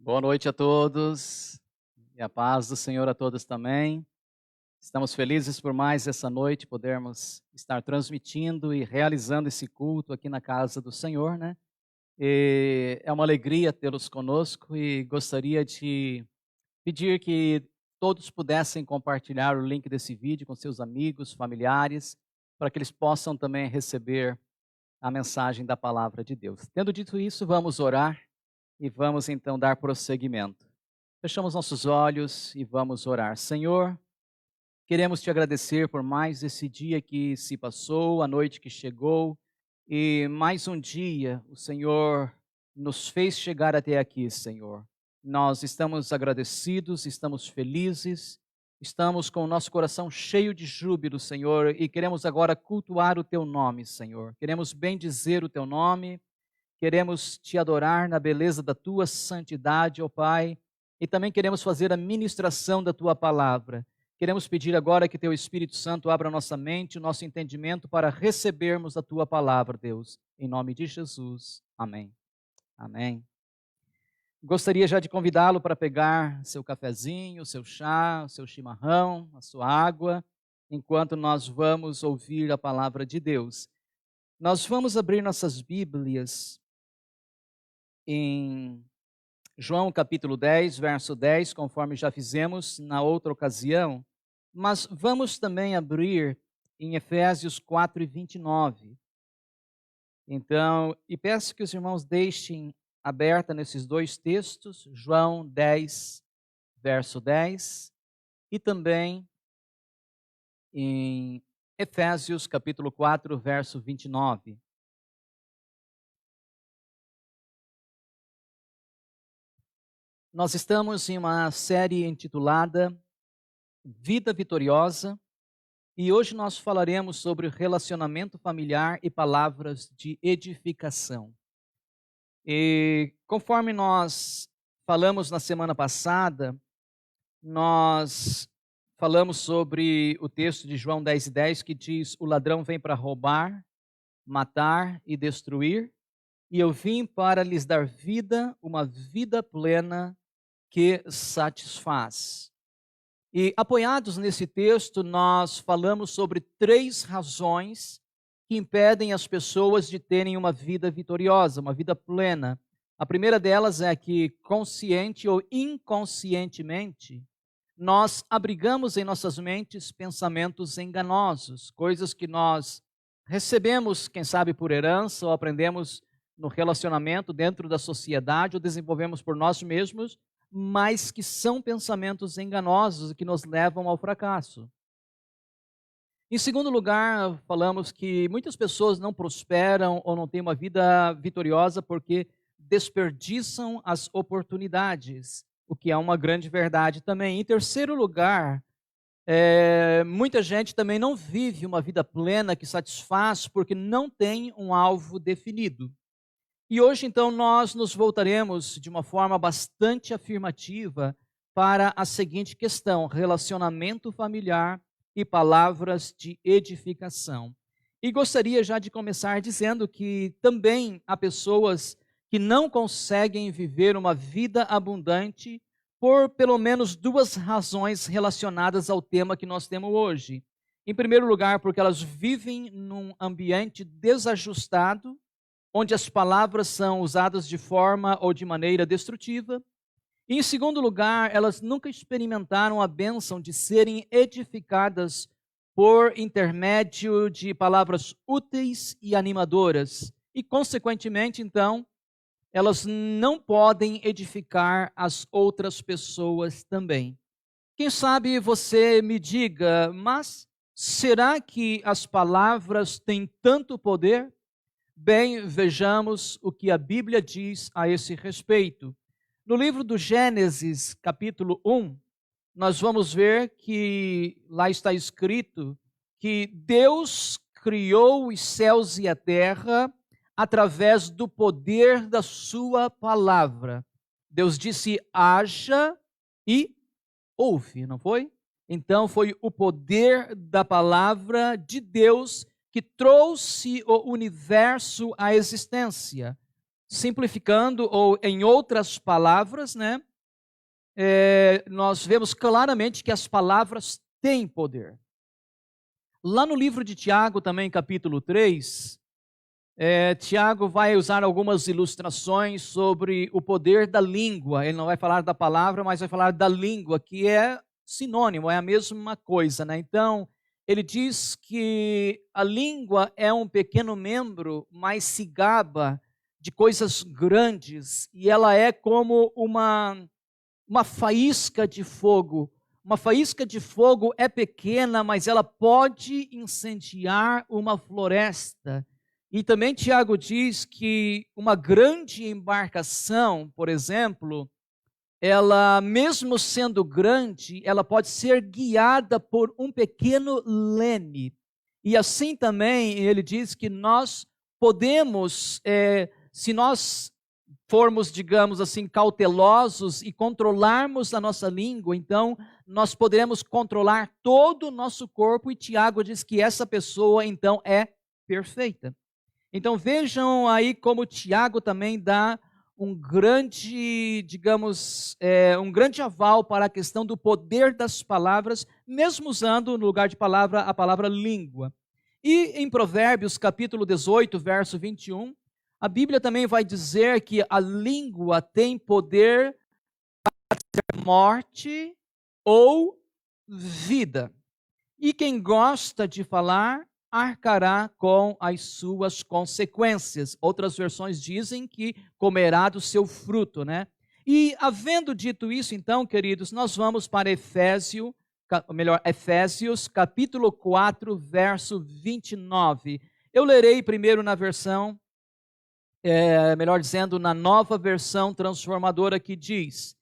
Boa noite a todos e a paz do Senhor a todos também. Estamos felizes por mais essa noite podermos estar transmitindo e realizando esse culto aqui na casa do Senhor, né? E é uma alegria tê-los conosco e gostaria de pedir que todos pudessem compartilhar o link desse vídeo com seus amigos, familiares, para que eles possam também receber a mensagem da palavra de Deus. Tendo dito isso, vamos orar e vamos então dar prosseguimento. Fechamos nossos olhos e vamos orar. Senhor, queremos te agradecer por mais esse dia que se passou, a noite que chegou, e mais um dia o Senhor nos fez chegar até aqui, Senhor. Nós estamos agradecidos, estamos felizes, estamos com o nosso coração cheio de júbilo, Senhor, e queremos agora cultuar o teu nome, Senhor. Queremos bendizer o teu nome. Queremos te adorar na beleza da tua santidade, ó Pai, e também queremos fazer a ministração da tua palavra. Queremos pedir agora que teu Espírito Santo abra nossa mente, o nosso entendimento para recebermos a tua palavra, Deus. Em nome de Jesus. Amém. Amém. Gostaria já de convidá-lo para pegar seu cafezinho, seu chá, seu chimarrão, a sua água, enquanto nós vamos ouvir a palavra de Deus. Nós vamos abrir nossas Bíblias em João capítulo 10, verso 10, conforme já fizemos na outra ocasião, mas vamos também abrir em Efésios 4 e 29. Então, e peço que os irmãos deixem aberta nesses dois textos, João 10, verso 10, e também em Efésios capítulo 4, verso 29. Nós estamos em uma série intitulada Vida Vitoriosa e hoje nós falaremos sobre relacionamento familiar e palavras de edificação. E conforme nós falamos na semana passada, nós falamos sobre o texto de João 10 e 10 que diz: o ladrão vem para roubar, matar e destruir, e eu vim para lhes dar vida, uma vida plena que satisfaz. E apoiados nesse texto, nós falamos sobre 3 razões que impedem as pessoas de terem uma vida vitoriosa, uma vida plena. A primeira delas é que, consciente ou inconscientemente, nós abrigamos em nossas mentes pensamentos enganosos, coisas que nós recebemos, quem sabe por herança, ou aprendemos no relacionamento dentro da sociedade, ou desenvolvemos por nós mesmos, mas que são pensamentos enganosos e que nos levam ao fracasso. Em segundo lugar, falamos que muitas pessoas não prosperam ou não têm uma vida vitoriosa porque desperdiçam as oportunidades, o que é uma grande verdade também. Em terceiro lugar, muita gente também não vive uma vida plena que satisfaz porque não tem um alvo definido. E hoje, então, nós nos voltaremos de uma forma bastante afirmativa para a seguinte questão: relacionamento familiar e palavras de edificação. E gostaria já de começar dizendo que também há pessoas que não conseguem viver uma vida abundante por pelo menos 2 razões relacionadas ao tema que nós temos hoje. Em primeiro lugar, porque elas vivem num ambiente desajustado, onde as palavras são usadas de forma ou de maneira destrutiva. E, em segundo lugar, elas nunca experimentaram a bênção de serem edificadas por intermédio de palavras úteis e animadoras. E, consequentemente, então, elas não podem edificar as outras pessoas também. Quem sabe você me diga, mas será que as palavras têm tanto poder? Bem, vejamos o que a Bíblia diz a esse respeito. No livro do Gênesis, capítulo 1, nós vamos ver que lá está escrito que Deus criou os céus e a terra através do poder da sua palavra. Deus disse: haja e houve, não foi? Então foi o poder da palavra de Deus que trouxe o universo à existência. simplificando, ou em outras palavras, né, nós vemos claramente que as palavras têm poder. Lá no livro de Tiago, também, capítulo 3, Tiago vai usar algumas ilustrações sobre o poder da língua. Ele não vai falar da palavra, mas vai falar da língua, que é sinônimo, é a mesma coisa, né? Então, ele diz que a língua é um pequeno membro, mas se gaba de coisas grandes, e ela é como uma faísca de fogo. Uma faísca de fogo é pequena, mas ela pode incendiar uma floresta. E também Tiago diz que uma grande embarcação, por exemplo, ela, mesmo sendo grande, ela pode ser guiada por um pequeno leme. E assim também ele diz que nós podemos, se nós formos, digamos assim, cautelosos e controlarmos a nossa língua, então nós poderemos controlar todo o nosso corpo, e Tiago diz que essa pessoa então é perfeita. Então vejam aí como Tiago também dá um grande, digamos, um grande aval para a questão do poder das palavras, mesmo usando no lugar de palavra a palavra língua. E em Provérbios capítulo 18, verso 21, a Bíblia também vai dizer que a língua tem poder para trazer morte ou vida. E quem gosta de falar arcará com as suas consequências. Outras versões dizem que comerá do seu fruto, né? E havendo dito isso, então, queridos, nós vamos para Efésios, capítulo 4, verso 29. Eu lerei primeiro na versão, melhor dizendo, na nova versão transformadora, que diz: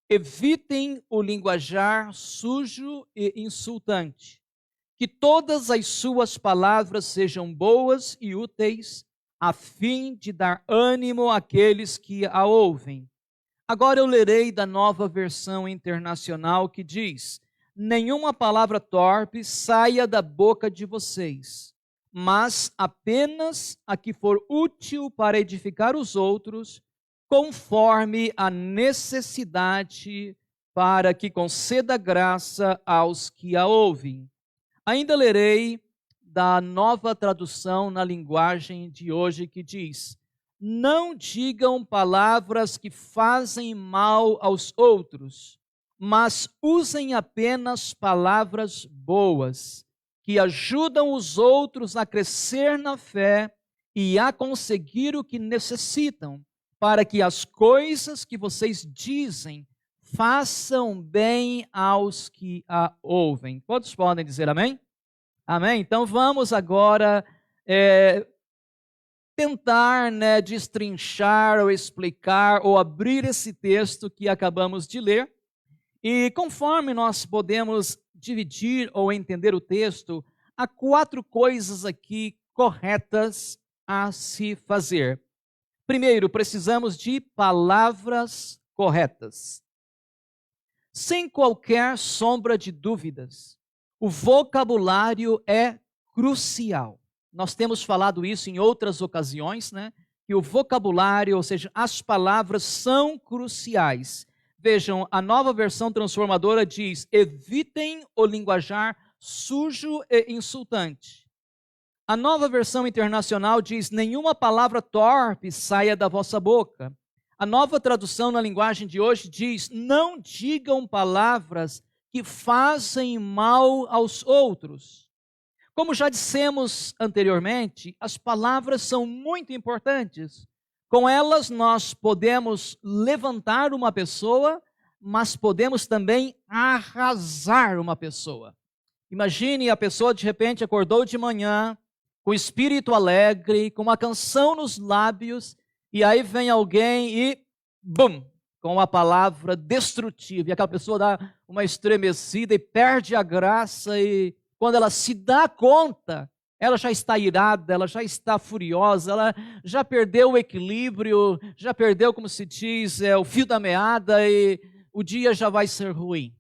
evitem o linguajar sujo e insultante. Que todas as suas palavras sejam boas e úteis, a fim de dar ânimo àqueles que a ouvem. Agora eu lerei da nova versão internacional, que diz: nenhuma palavra torpe saia da boca de vocês, mas apenas a que for útil para edificar os outros, conforme a necessidade, para que conceda graça aos que a ouvem. Ainda lerei da nova tradução na linguagem de hoje, que diz: não digam palavras que fazem mal aos outros, mas usem apenas palavras boas, que ajudam os outros a crescer na fé e a conseguir o que necessitam, para que as coisas que vocês dizem façam bem aos que a ouvem. Todos podem dizer amém? Amém? Então vamos agora tentar, destrinchar ou explicar ou abrir esse texto que acabamos de ler. E conforme nós podemos dividir ou entender o texto, há 4 coisas aqui corretas a se fazer. Primeiro, precisamos de palavras corretas. Sem qualquer sombra de dúvidas, o vocabulário é crucial. Nós temos falado isso em outras ocasiões, né? Que o vocabulário, ou seja, as palavras são cruciais. Vejam, a nova versão transformadora diz: evitem o linguajar sujo e insultante. A nova versão internacional diz: nenhuma palavra torpe saia da vossa boca. A nova tradução na linguagem de hoje diz: não digam palavras que fazem mal aos outros. Como já dissemos anteriormente, as palavras são muito importantes. Com elas nós podemos levantar uma pessoa, mas podemos também arrasar uma pessoa. Imagine, a pessoa de repente acordou de manhã, com o espírito alegre, com uma canção nos lábios, e aí vem alguém e, bum, com uma palavra destrutiva, e aquela pessoa dá uma estremecida e perde a graça, e quando ela se dá conta, ela já está irada, ela já está furiosa, ela já perdeu o equilíbrio, já perdeu, como se diz, o fio da meada, e o dia já vai ser ruim.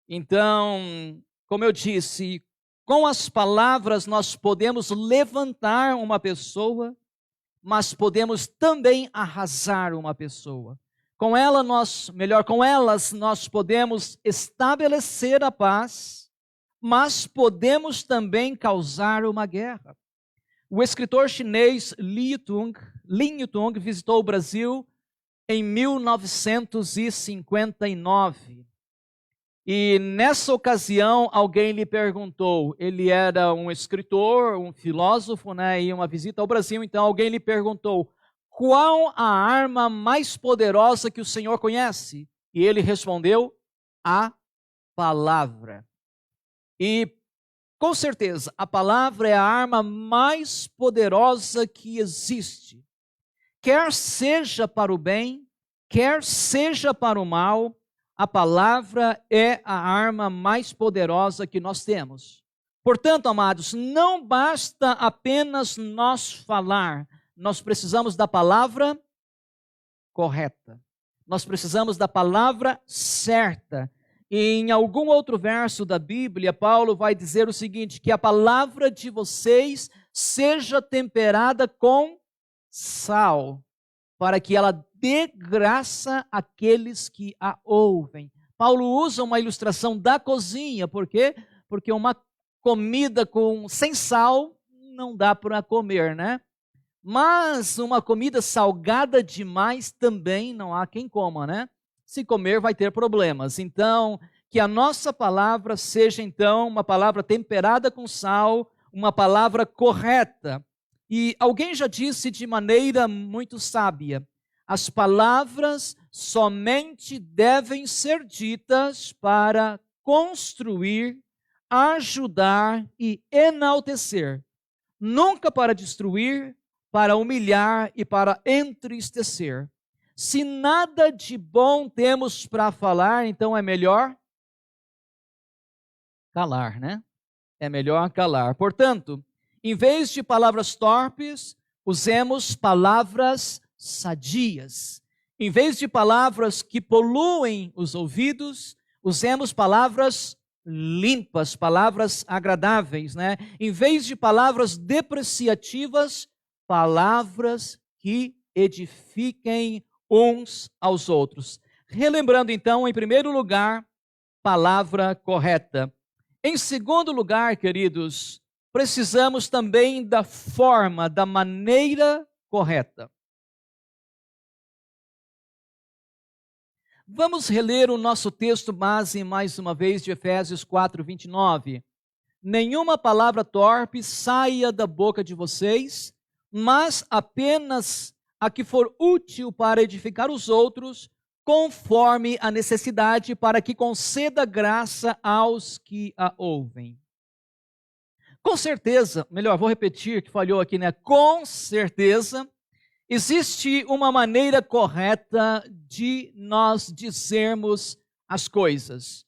Então, como eu disse, com as palavras nós podemos levantar uma pessoa, mas podemos também arrasar uma pessoa. Com elas nós podemos estabelecer a paz, mas podemos também causar uma guerra. O escritor chinês Lin Yutong visitou o Brasil em 1959. E nessa ocasião alguém lhe perguntou, ele era um escritor, um filósofo, né, e uma visita ao Brasil, então alguém lhe perguntou, qual a arma mais poderosa que o Senhor conhece? E ele respondeu, a palavra. E com certeza, a palavra é a arma mais poderosa que existe. Quer seja para o bem, quer seja para o mal, a palavra é a arma mais poderosa que nós temos. Portanto, amados, não basta apenas nós falar, nós precisamos da palavra correta. Nós precisamos da palavra certa. E em algum outro verso da Bíblia, Paulo vai dizer o seguinte, que a palavra de vocês seja temperada com sal, para que ela dê graça àqueles que a ouvem. Paulo usa uma ilustração da cozinha, por quê? Porque uma comida sem sal não dá para comer, né? Mas uma comida salgada demais também não há quem coma, né? Se comer vai ter problemas. Então, que a nossa palavra seja então uma palavra temperada com sal, uma palavra correta. E alguém já disse de maneira muito sábia, as palavras somente devem ser ditas para construir, ajudar e enaltecer, nunca para destruir, para humilhar e para entristecer. Se nada de bom temos para falar, então é melhor calar, né? É melhor calar. Portanto, em vez de palavras torpes, usemos palavras sadias. Em vez de palavras que poluem os ouvidos, usemos palavras limpas, palavras agradáveis, né? Em vez de palavras depreciativas, palavras que edifiquem uns aos outros. Relembrando então, em primeiro lugar, palavra correta. Em segundo lugar, queridos, precisamos também da forma, da maneira correta. Vamos reler o nosso texto base mais uma vez de Efésios 4:29. Nenhuma palavra torpe saia da boca de vocês, mas apenas a que for útil para edificar os outros, conforme a necessidade, para que conceda graça aos que a ouvem. Com certeza, melhor, vou repetir que falhou aqui, né? Com certeza, existe uma maneira correta de nós dizermos as coisas.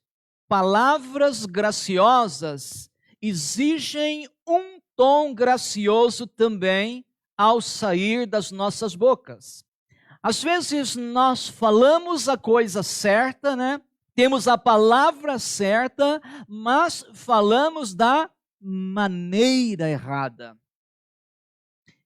Palavras graciosas exigem um tom gracioso também ao sair das nossas bocas. Às vezes nós falamos a coisa certa, né? Temos a palavra certa, mas falamos da maneira errada.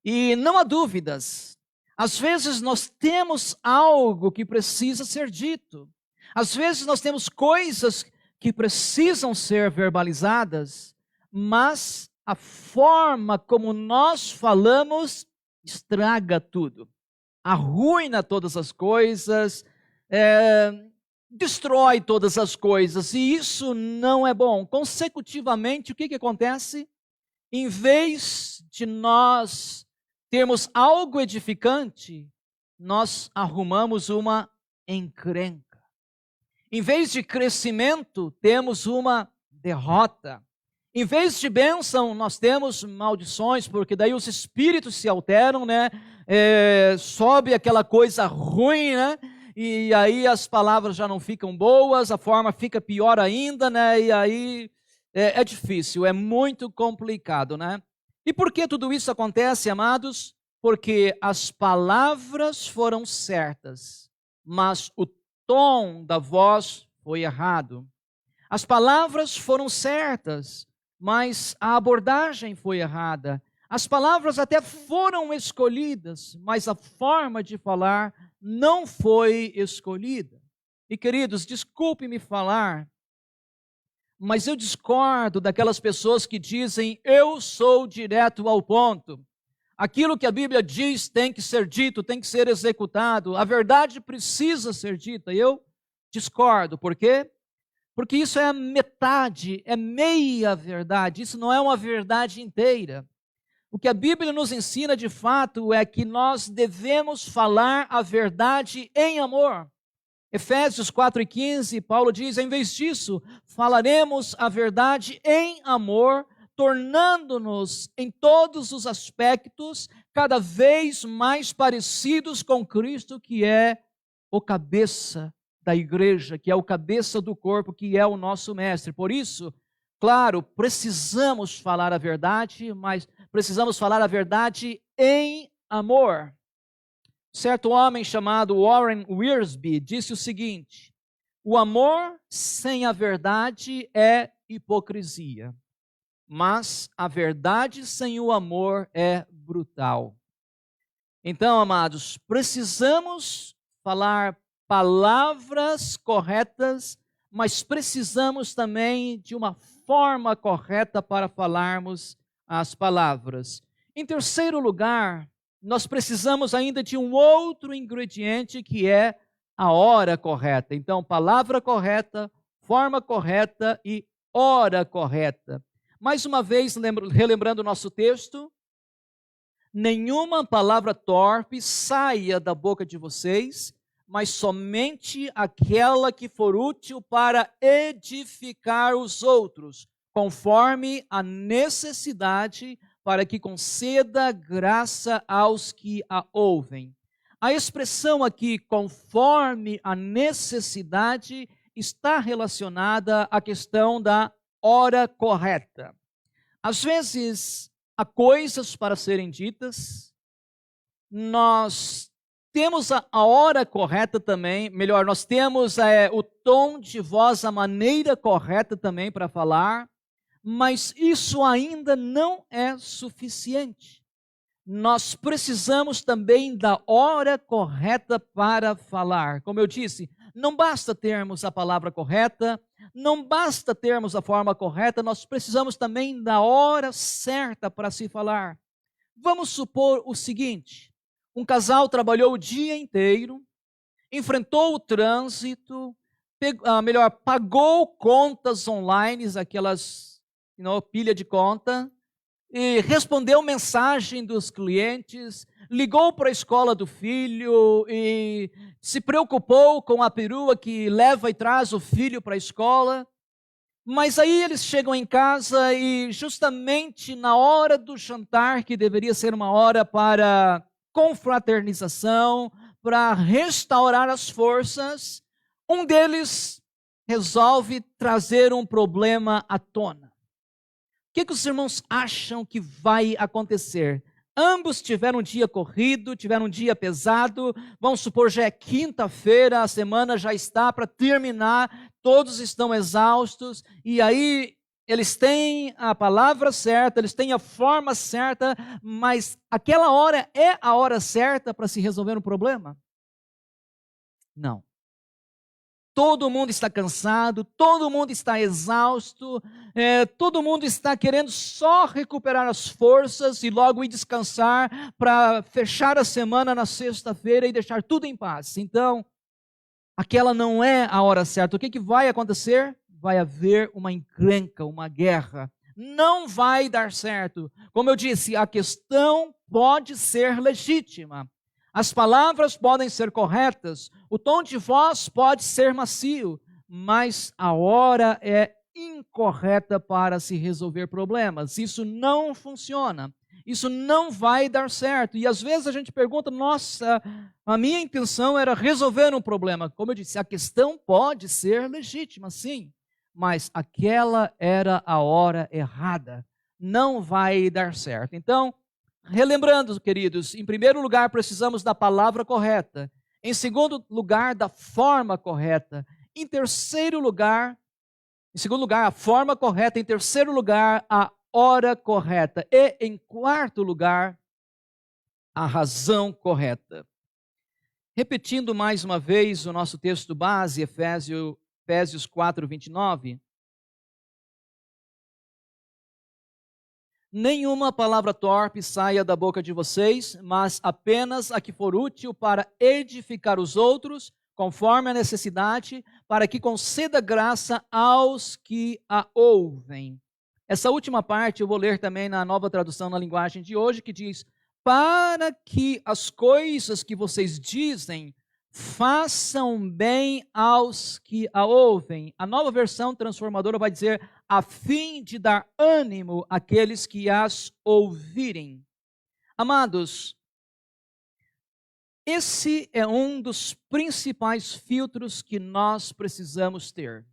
E não há dúvidas, às vezes nós temos algo que precisa ser dito. Às vezes nós temos coisas que precisam ser verbalizadas, mas a forma como nós falamos estraga tudo, arruina todas as coisas, destrói todas as coisas, e isso não é bom. Consecutivamente, o que acontece? Em vez de nós termos algo edificante, nós arrumamos uma encrenca. Em vez de crescimento, temos uma derrota. Em vez de bênção, nós temos maldições, porque daí os espíritos se alteram, né? Sobe aquela coisa ruim, né? E aí as palavras já não ficam boas, a forma fica pior ainda, né? E aí é difícil, é muito complicado, né? E por que tudo isso acontece, amados? Porque as palavras foram certas, mas o tom da voz foi errado. As palavras foram certas, mas a abordagem foi errada. As palavras até foram escolhidas, mas a forma de falar não foi escolhida. E queridos, desculpe-me falar, mas eu discordo daquelas pessoas que dizem: eu sou direto ao ponto. Aquilo que a Bíblia diz tem que ser dito, tem que ser executado. A verdade precisa ser dita. Eu discordo. Por quê? Porque isso é a metade, é meia verdade. Isso não é uma verdade inteira. O que a Bíblia nos ensina de fato é que nós devemos falar a verdade em amor. Efésios 4:15, Paulo diz: em vez disso, falaremos a verdade em amor, tornando-nos em todos os aspectos cada vez mais parecidos com Cristo, que é o cabeça da igreja, que é o cabeça do corpo, que é o nosso mestre. Por isso, claro, precisamos falar a verdade, mas precisamos falar a verdade em amor. Certo homem chamado Warren Wiersbe disse o seguinte: o amor sem a verdade é hipocrisia, mas a verdade sem o amor é brutal. Então, amados, precisamos falar palavras corretas, mas precisamos também de uma forma correta para falarmos as palavras. Em terceiro lugar, nós precisamos ainda de um outro ingrediente, que é a hora correta. Então, palavra correta, forma correta e hora correta. Mais uma vez, relembrando o nosso texto: nenhuma palavra torpe saia da boca de vocês, mas somente aquela que for útil para edificar os outros, conforme a necessidade, para que conceda graça aos que a ouvem. A expressão aqui, conforme a necessidade, está relacionada à questão da hora correta. Às vezes, há coisas para serem ditas, nós temos a hora correta também, melhor, nós temos o tom de voz, a maneira correta também para falar, mas isso ainda não é suficiente. Nós precisamos também da hora correta para falar. Como eu disse, não basta termos a palavra correta, não basta termos a forma correta, nós precisamos também da hora certa para se falar. Vamos supor o seguinte: um casal trabalhou o dia inteiro, enfrentou o trânsito, pagou contas online, aquelas pilha de conta, e respondeu mensagem dos clientes, ligou para a escola do filho e se preocupou com a perua que leva e traz o filho para a escola. Mas aí eles chegam em casa e justamente na hora do jantar, que deveria ser uma hora para confraternização, para restaurar as forças, um deles resolve trazer um problema à tona. O que os irmãos acham que vai acontecer? Ambos tiveram um dia corrido, tiveram um dia pesado, vamos supor, já é quinta-feira, a semana já está para terminar, todos estão exaustos, e aí eles têm a palavra certa, eles têm a forma certa, mas aquela hora é a hora certa para se resolver um problema? Não. Todo mundo está cansado, todo mundo está exausto, todo mundo está querendo só recuperar as forças e logo ir descansar para fechar a semana na sexta-feira e deixar tudo em paz. Então, aquela não é a hora certa. O que vai acontecer? Vai haver uma encrenca, uma guerra. Não vai dar certo. Como eu disse, a questão pode ser legítima. As palavras podem ser corretas, o tom de voz pode ser macio, mas a hora é incorreta para se resolver problemas. Isso não funciona, isso não vai dar certo. E às vezes a gente pergunta: nossa, a minha intenção era resolver um problema. Como eu disse, a questão pode ser legítima, sim, mas aquela era a hora errada. Não vai dar certo. Então, relembrando, queridos, em primeiro lugar, precisamos da palavra correta. Em segundo lugar, da forma correta. Em segundo lugar, a forma correta. Em terceiro lugar, a hora correta. E, em quarto lugar, a razão correta. Repetindo mais uma vez o nosso texto base, Efésios 4, 29. Nenhuma palavra torpe saia da boca de vocês, mas apenas a que for útil para edificar os outros, conforme a necessidade, para que conceda graça aos que a ouvem. Essa última parte eu vou ler também na Nova Tradução na linguagem de hoje, que diz: para que as coisas que vocês dizem façam bem aos que a ouvem. A Nova Versão Transformadora vai dizer: a fim de dar ânimo àqueles que as ouvirem. Amados, esse é um dos principais filtros que nós precisamos ter.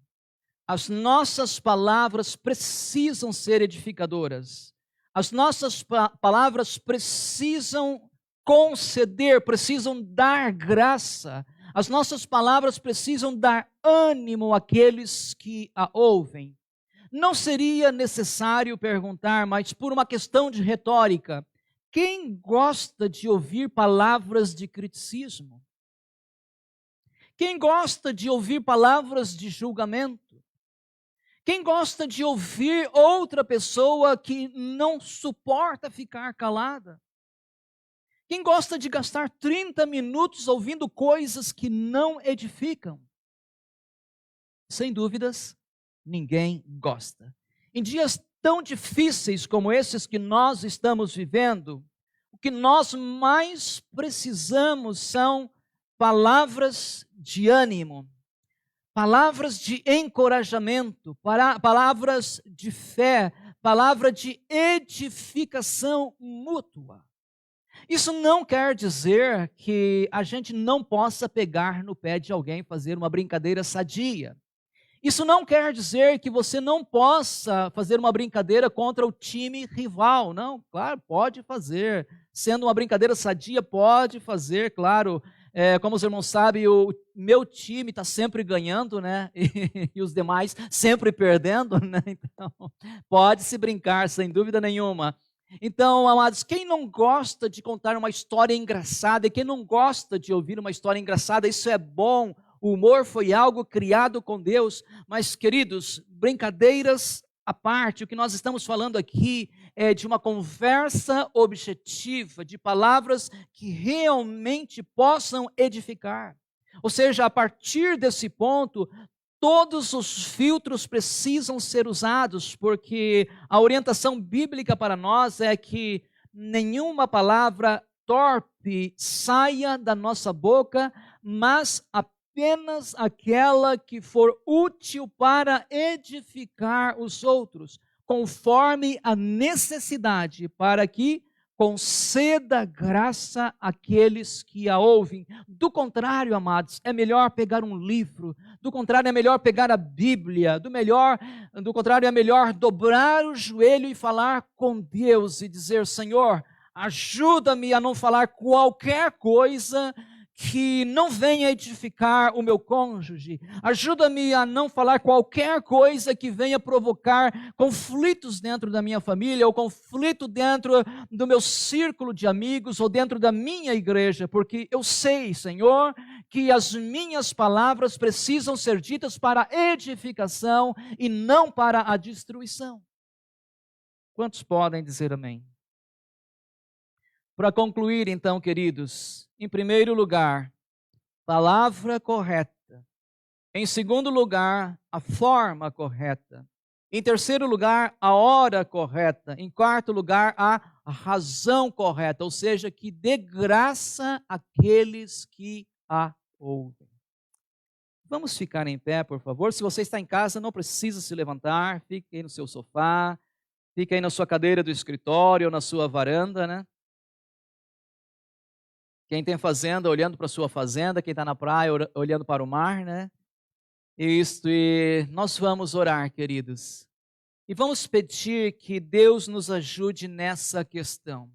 As nossas palavras precisam ser edificadoras. As nossas palavras precisam conceder, precisam dar graça. As nossas palavras precisam dar ânimo àqueles que a ouvem. Não seria necessário perguntar, mas por uma questão de retórica, quem gosta de ouvir palavras de criticismo? Quem gosta de ouvir palavras de julgamento? Quem gosta de ouvir outra pessoa que não suporta ficar calada? Quem gosta de gastar 30 minutos ouvindo coisas que não edificam? Sem dúvidas, ninguém gosta. Em dias tão difíceis como esses que nós estamos vivendo, o que nós mais precisamos são palavras de ânimo, palavras de encorajamento, palavras de fé, palavra de edificação mútua. Isso não quer dizer que a gente não possa pegar no pé de alguém e fazer uma brincadeira sadia. Isso não quer dizer que você não possa fazer uma brincadeira contra o time rival. Não, claro, pode fazer. Sendo uma brincadeira sadia, pode fazer, claro. Como os irmãos sabem, o meu time está sempre ganhando, né? E os demais sempre perdendo, né? Então, pode se brincar, sem dúvida nenhuma. Então, amados, quem não gosta de contar uma história engraçada, e quem não gosta de ouvir uma história engraçada, isso é bom. O humor foi algo criado com Deus, mas, queridos, brincadeiras à parte, o que nós estamos falando aqui é de uma conversa objetiva, de palavras que realmente possam edificar. Ou seja, a partir desse ponto, todos os filtros precisam ser usados, porque a orientação bíblica para nós é que nenhuma palavra torpe saia da nossa boca, mas apenas aquela que for útil para edificar os outros, conforme a necessidade, para que conceda graça àqueles que a ouvem. Do contrário, amados, é melhor pegar um livro, do contrário, é melhor pegar a Bíblia, do contrário, é melhor dobrar o joelho e falar com Deus e dizer: Senhor, ajuda-me a não falar qualquer coisa que não venha edificar o meu cônjuge. Ajuda-me a não falar qualquer coisa que venha provocar conflitos dentro da minha família, ou conflito dentro do meu círculo de amigos, ou dentro da minha igreja, porque eu sei, Senhor, que as minhas palavras precisam ser ditas para edificação e não para a destruição. Quantos podem dizer amém? Para concluir, então, queridos, em primeiro lugar, palavra correta. Em segundo lugar, a forma correta. Em terceiro lugar, a hora correta. Em quarto lugar, a razão correta, ou seja, que dê graça àqueles que a ouvem. Vamos ficar em pé, por favor. Se você está em casa, não precisa se levantar. Fique aí no seu sofá, fique aí na sua cadeira do escritório ou na sua varanda, né? Quem tem fazenda, olhando para a sua fazenda. Quem está na praia, olhando para o mar, né? E nós vamos orar, queridos. E vamos pedir que Deus nos ajude nessa questão.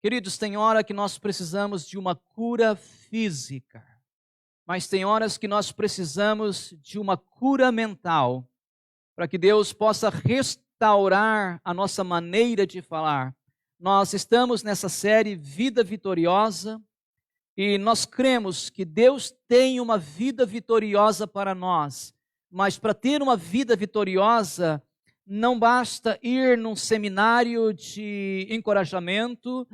Queridos, tem hora que nós precisamos de uma cura física. Mas tem horas que nós precisamos de uma cura mental. Para que Deus possa restaurar restaurar a nossa maneira de falar. Nós estamos nessa série Vida Vitoriosa e nós cremos que Deus tem uma vida vitoriosa para nós. Mas para ter uma vida vitoriosa, não basta ir num seminário de encorajamento,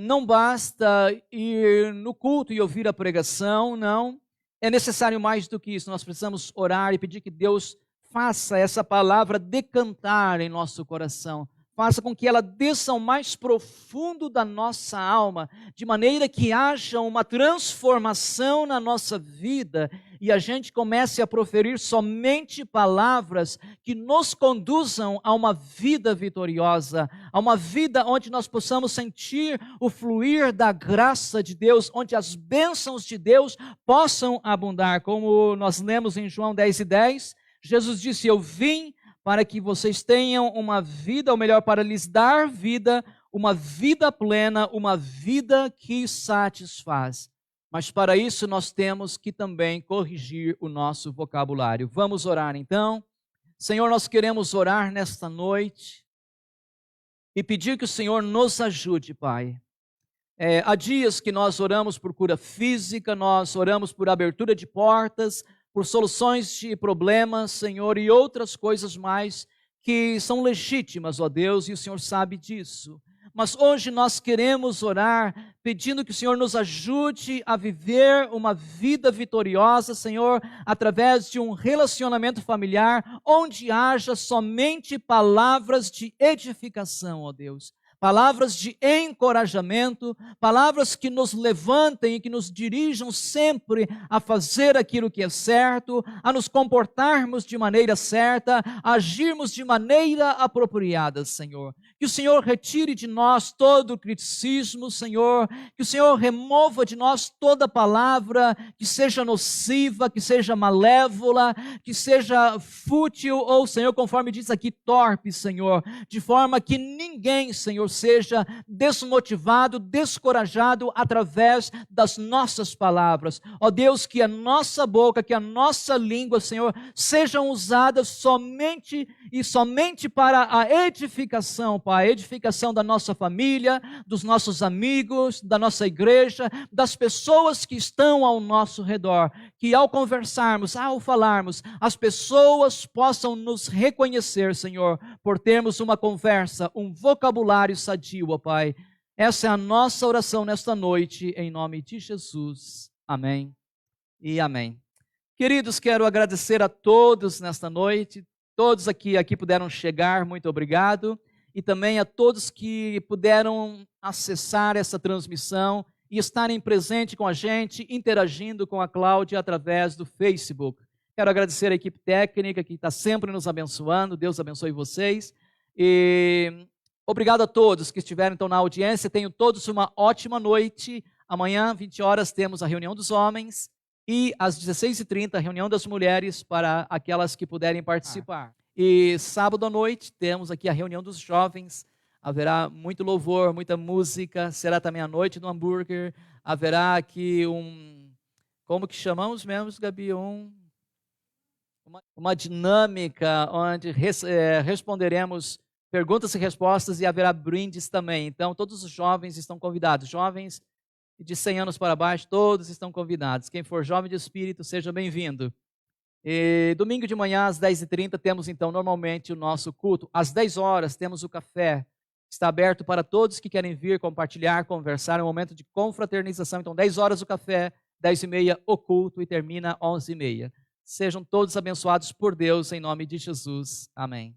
não basta ir no culto e ouvir a pregação, não. É necessário mais do que isso. Nós precisamos orar e pedir que Deus faça essa palavra decantar em nosso coração. Faça com que ela desça ao mais profundo da nossa alma, de maneira que haja uma transformação na nossa vida e a gente comece a proferir somente palavras que nos conduzam a uma vida vitoriosa, a uma vida onde nós possamos sentir o fluir da graça de Deus, onde as bênçãos de Deus possam abundar. Como nós lemos em João 10:10, Jesus disse: eu vim para que vocês tenham uma vida, ou melhor, para lhes dar vida, uma vida plena, uma vida que satisfaz. Mas para isso nós temos que também corrigir o nosso vocabulário. Vamos orar então? Senhor, nós queremos orar nesta noite e pedir que o Senhor nos ajude, Pai. Há dias que nós oramos por cura física, nós oramos por abertura de portas, por soluções de problemas, Senhor, e outras coisas mais que são legítimas, ó Deus, e o Senhor sabe disso. Mas hoje nós queremos orar pedindo que o Senhor nos ajude a viver uma vida vitoriosa, Senhor, através de um relacionamento familiar onde haja somente palavras de edificação, ó Deus. Palavras de encorajamento, palavras que nos levantem e que nos dirijam sempre a fazer aquilo que é certo, a nos comportarmos de maneira certa, a agirmos de maneira apropriada, Senhor. Que o Senhor retire de nós todo o criticismo, Senhor, que o Senhor remova de nós toda palavra que seja nociva, que seja malévola, que seja fútil ou, Senhor, conforme diz aqui, torpe, Senhor, de forma que ninguém, Senhor, seja desmotivado, descorajado através das nossas palavras. Ó Deus, que a nossa boca, que a nossa língua, Senhor, sejam usadas somente e somente para a edificação, Pai, a edificação da nossa família, dos nossos amigos, da nossa igreja, das pessoas que estão ao nosso redor. Que ao conversarmos, ao falarmos, as pessoas possam nos reconhecer, Senhor, por termos uma conversa, um vocabulário sadio, ó Pai. Essa é a nossa oração nesta noite, em nome de Jesus. Amém e amém. Queridos, quero agradecer a todos nesta noite, todos aqui puderam chegar, muito obrigado, e também a todos que puderam acessar essa transmissão e estarem presentes com a gente, interagindo com a Cláudia através do Facebook. Quero agradecer a equipe técnica que está sempre nos abençoando, Deus abençoe vocês, e obrigado a todos que estiveram então na audiência, tenham todos uma ótima noite. Amanhã, 20 horas, temos a reunião dos homens e às 16h30 a reunião das mulheres para aquelas que puderem participar. E sábado à noite temos aqui a reunião dos jovens, haverá muito louvor, muita música, será também à noite no hambúrguer, haverá aqui como que chamamos mesmo, Gabi? Uma dinâmica onde responderemos perguntas e respostas e haverá brindes também. Então, todos os jovens estão convidados. Jovens de 100 anos para baixo, todos estão convidados. Quem for jovem de espírito, seja bem-vindo. E domingo de manhã, às 10h30, temos então normalmente o nosso culto. Às 10 horas, temos o café. Está aberto para todos que querem vir compartilhar, conversar. É um momento de confraternização. Então, 10 horas o café, 10h30 o culto e termina 11h30. Sejam todos abençoados por Deus, em nome de Jesus. Amém.